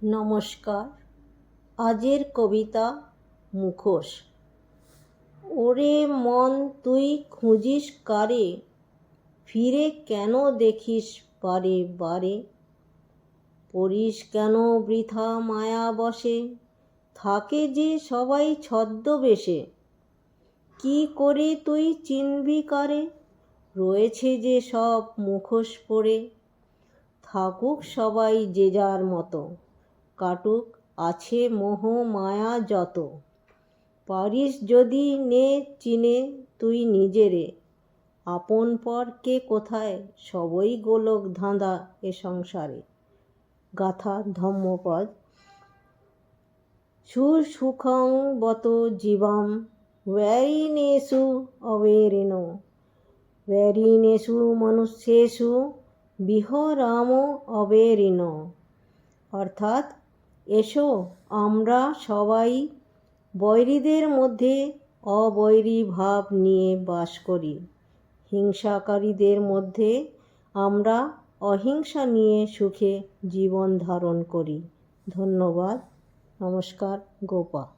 নমস্কার। আজের কবিতা মুখোশ। ওরে মন তুই খুঁজিস কারে, ফিরে কেন দেখিস বারে বারে? পড়িস কেন বৃথা মায়া বশে, থাকে যে সবাই ছদ্মবেশে? কি করে তুই চিনবি কারে, রয়েছে যে সব মুখোশ পরে? থাকুক সবাই যে যার মতো, কাটুক আছে মোহ মায়া যত। পারিস যদি নে চিনে তুই নিজেরে, আপন পর কে কোথায়, সবই গোলক ধাঁধা এ সংসারে। গাথা ধম্মপদ। সুসুখং বত জীবাম ওয়্যারিনেষু অবেরিনো, ওয়্যারিনেষু মনুষ্যেষু বিহরাম অবেরিনো। অর্থাৎ, এসো আমরা সবাই বৈরীদের মধ্যে অবৈরী ভাব নিয়ে বাস করি, হিংসাকারীদের মধ্যে আমরা অহিংসা নিয়ে সুখে জীবন ধারণ করি। ধন্যবাদ। নমস্কার। গোপা।